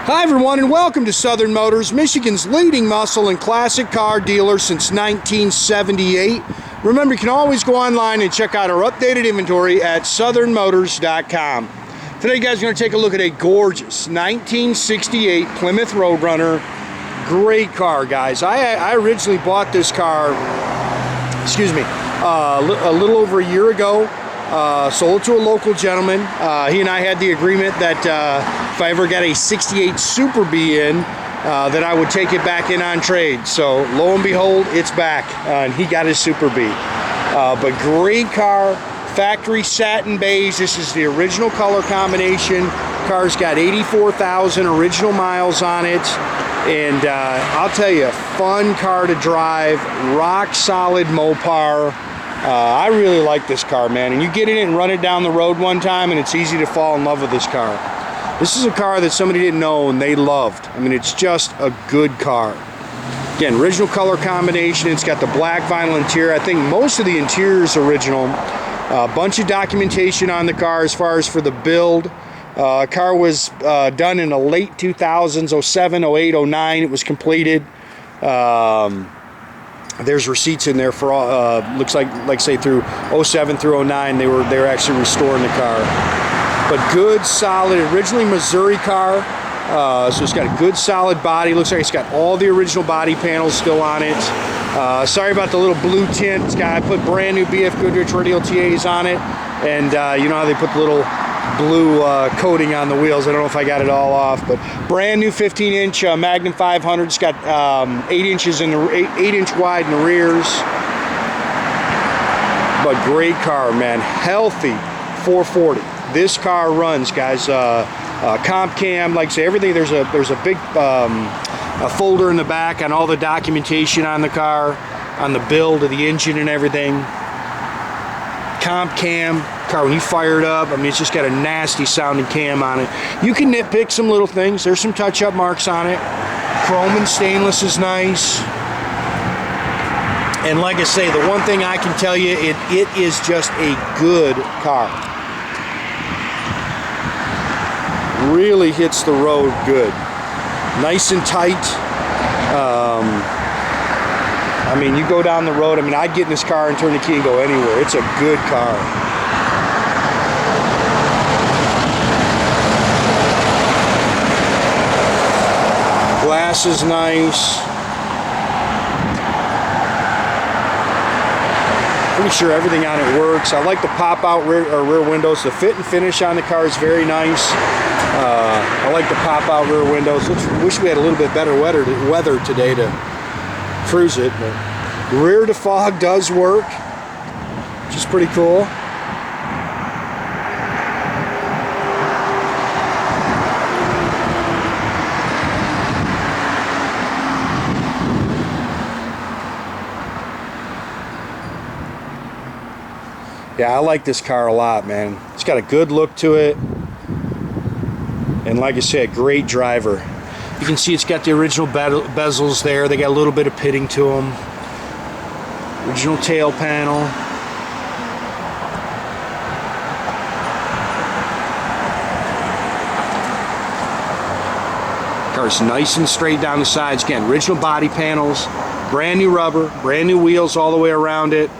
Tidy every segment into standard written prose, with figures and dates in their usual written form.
Hi everyone, and welcome to Southern Motors, Michigan's leading muscle and classic car dealer since 1978. Remember, you can always go online and check out our updated inventory at southernmotors.com. Today, guys, we're going to take a look at a gorgeous 1968 Plymouth Roadrunner. Great car, guys. I originally bought this car, a little over a year ago. Sold it to a local gentleman. He and I had the agreement that if I ever got a 68 Super B in, that I would take it back in on trade. So lo and behold, it's back, and he got his Super B. But great car, factory satin beige. This is the original color combination. Car's got 84,000 original miles on it, and I'll tell you, fun car to drive, rock solid Mopar. I really like this car, man, and you get in it and run it down the road one time and it's easy to fall in love with this car. This is a car that somebody didn't know and they loved. I mean, it's just a good car. Again, original color combination. It's got the black vinyl interior. I think most of the interior is original. A bunch of documentation on the car as far as for the build. Car was done in the late 2000s, 07, 08, 09. It was completed. There's receipts in there for all, looks like say through 07 through 09 they were actually restoring the car. But good, solid, originally Missouri car, so it's got a good solid body. Looks like it's got all the original body panels still on it. Sorry about the little blue tint. I put brand new BF Goodrich Radial TAs on it, and you know how they put the little blue coating on the wheels. I don't know if I got it all off, but brand new 15-inch Magnum 500. It's got 8 inches in the 8-inch wide in the rears. But great car, man. Healthy 440. This car runs, guys. Comp cam, like I say, everything. There's a big a folder in the back on all the documentation on the car, on the build of the engine and everything. Comp cam. Car, when you fire it up, I mean, it's just got a nasty sounding cam on it. You can nitpick some little things. There's some touch-up marks on it. Chrome and stainless is nice. And like I say, the one thing I can tell you, it is just a good car. Really hits the road good. Nice and tight. I mean, you go down the road, I mean, I'd get in this car and turn the key and go anywhere. It's a good car. Glass is nice. Pretty sure everything on it works. I like the pop-out rear windows. The fit and finish on the car is very nice. I like the pop-out rear windows. Wish we had a little bit better weather today to cruise it. But rear defog does work, which is pretty cool. Yeah, I like this car a lot, man. It's got a good look to it. And like I said, great driver. You can see it's got the original bezels there. They got a little bit of pitting to them. Original tail panel. Car's nice and straight down the sides. Again, original body panels. Brand new rubber. Brand new wheels all the way around it.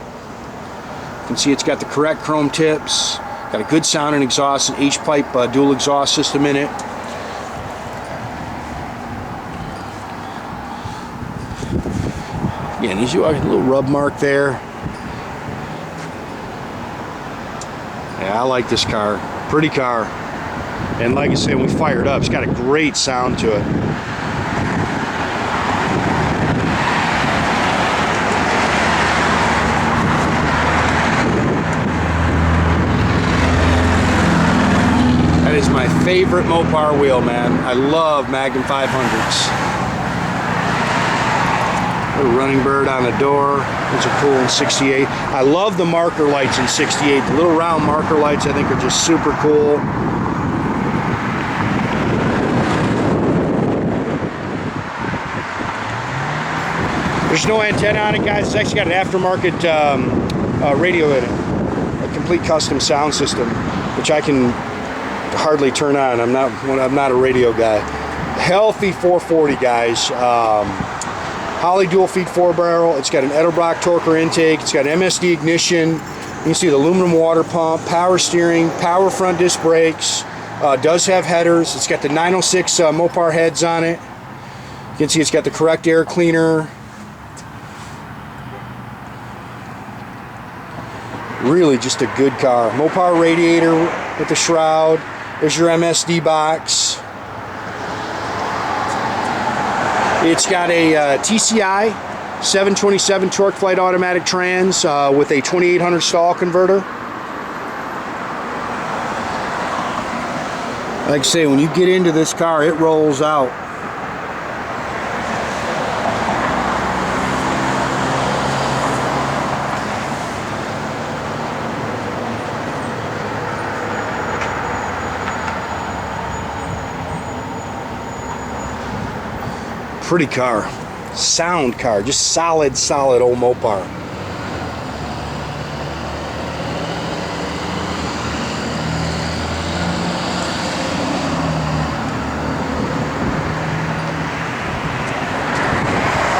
You can see it's got the correct chrome tips, got a good sounding exhaust, an H-pipe dual exhaust system in it. Again, there's a little rub mark there. Yeah, I like this car. Pretty car. And like I said, when we fire it up, it's got a great sound to it. That is my favorite Mopar wheel, man. I love Magnum 500s. Little running bird on the door. Those are cool in 68. I love the marker lights in 68. The little round marker lights I think are just super cool. There's no antenna on it, guys. It's actually got an aftermarket radio in it. A complete custom sound system, which I can hardly turn on. I'm not a radio guy. Healthy 440, guys. Holley dual feed 4-barrel. It's got an Edelbrock Torker intake. It's got MSD ignition. You can see the aluminum water pump, power steering, power front disc brakes. Does have headers. It's got the 906 Mopar heads on it. You can see it's got the correct air cleaner. Really just a good car. Mopar radiator with the shroud. There's your MSD box. It's got a TCI 727 Torqueflite automatic trans with a 2800 stall converter. Like I say, when you get into this car, it rolls out. Pretty car, sound car, just solid old Mopar.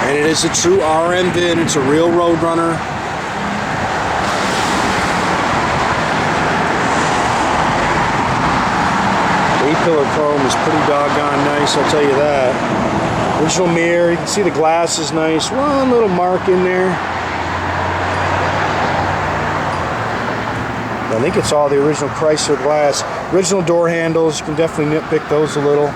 And it is a true RM VIN. It's a real Roadrunner. A-pillar chrome is pretty doggone nice, I'll tell you that. Original mirror, you can see the glass is nice. One little mark in there. I think it's all the original Chrysler glass. Original door handles, you can definitely nitpick those a little.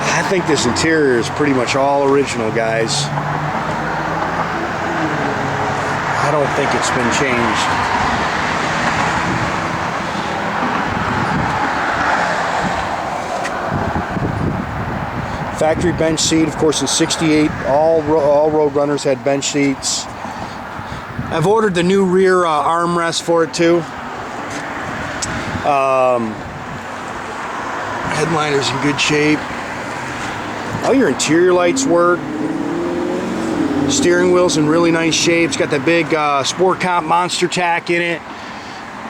I think this interior is pretty much all original, guys. I don't think it's been changed. Factory bench seat, of course, in '68, all Roadrunners had bench seats. I've ordered the new rear armrest for it too. Headliner's in good shape. All your interior lights work. Steering wheel's in really nice shape. It's got that big Sport Comp Monster tach in it.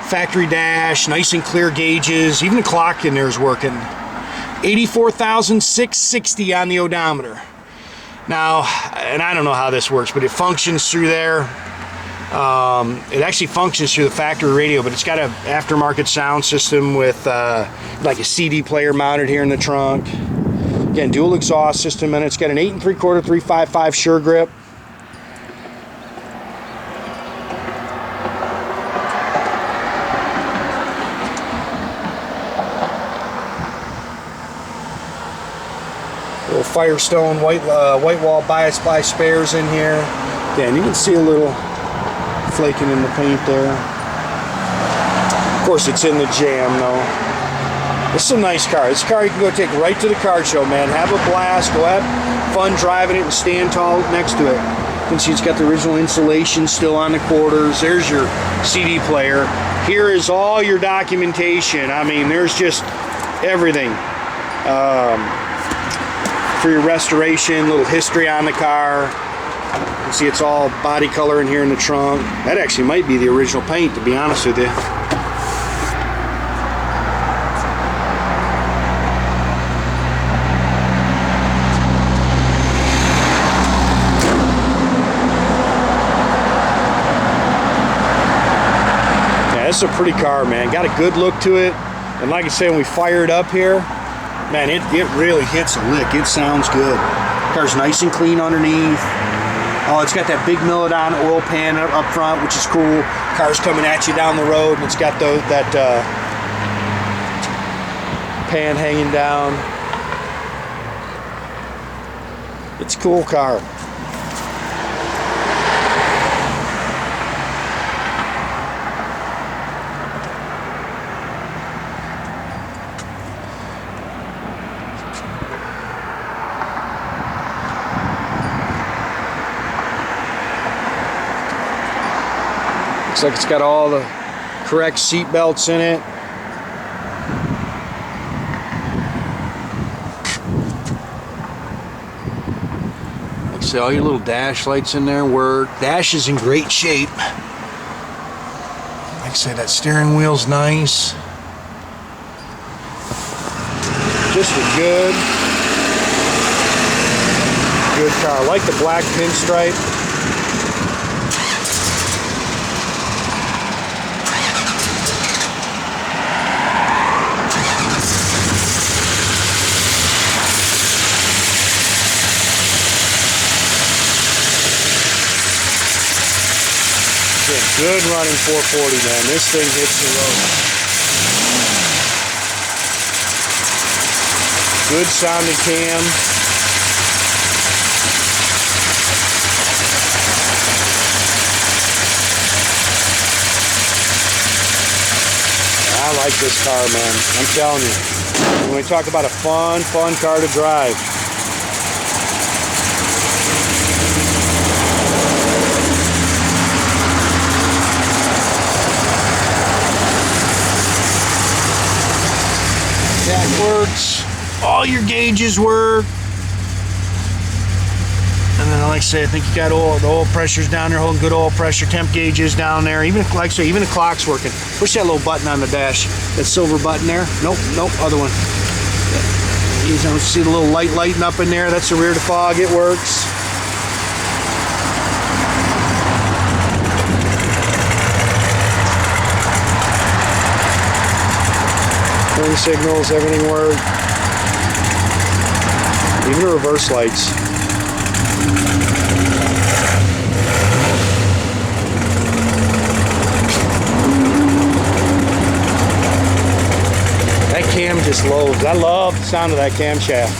Factory dash, nice and clear gauges. Even the clock in there is working. 84,660 on the odometer. Now, and I don't know how this works, but it functions through there. It actually functions through the factory radio, but it's got an aftermarket sound system with like a CD player mounted here in the trunk. Again, dual exhaust system, and it's got an 8 3/4 355 sure grip. Little Firestone white wall bias ply spares in here. Again, you can see a little flaking in the paint there. Of course, it's in the jam though. This is a nice car. This car you can go take right to the car show, man. Have a blast. Go have fun driving it and stand tall next to it. You can see it's got the original insulation still on the quarters. There's your CD player. Here is all your documentation. I mean, there's just everything. For your restoration, little history on the car. You can see it's all body color in here in the trunk. That actually might be the original paint, to be honest with you. Yeah, this is a pretty car, man. Got a good look to it. And like I say, when we fire it up here, man, it really hits a lick. It sounds good. Car's nice and clean underneath. Oh, it's got that big Milidon oil pan up front, which is cool. Car's coming at you down the road, and it's got that pan hanging down. It's a cool car. Looks like it's got all the correct seat belts in it. Like I say, all your little dash lights in there work. Dash is in great shape. Like I say, that steering wheel's nice. Just a good car. I like the black pinstripe. Good running 440, man. This thing hits the road. Good sounding cam. I like this car, man. I'm telling you. When we talk about a fun car to drive. That works. All your gauges work. And then, like I say, I think you got the oil pressure's down there, holding good oil pressure. Temp gauges down there. Even, like I say, even the clock's working. Push that little button on the dash. That silver button there. Nope, other one. You don't see the little light lighting up in there. That's the rear defog. It works. Turn signals, everything works. Even the reverse lights. That cam just loads. I love the sound of that camshaft.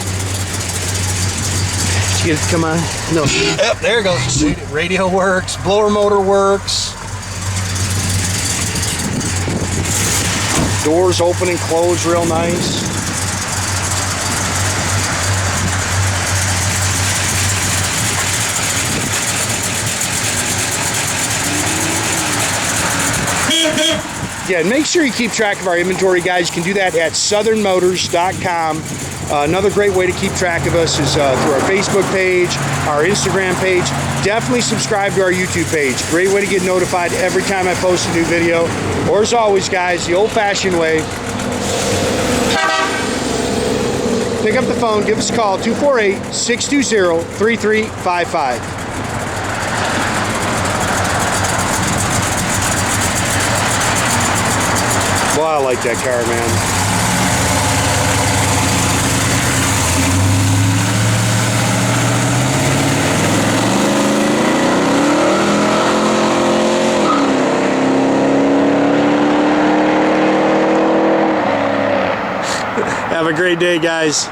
Did you get it to come on? No. Yep, there it goes. See, radio works, blower motor works. Doors open and close real nice. Yeah, and make sure you keep track of our inventory, guys. You can do that at southernmotors.com. Another great way to keep track of us is through our Facebook page, our Instagram page. Definitely subscribe to our YouTube page. Great way to get notified every time I post a new video. Or as always, guys, the old-fashioned way. Pick up the phone, give us a call, 248-620-3355. Well, I like that car, man. Have a great day, guys.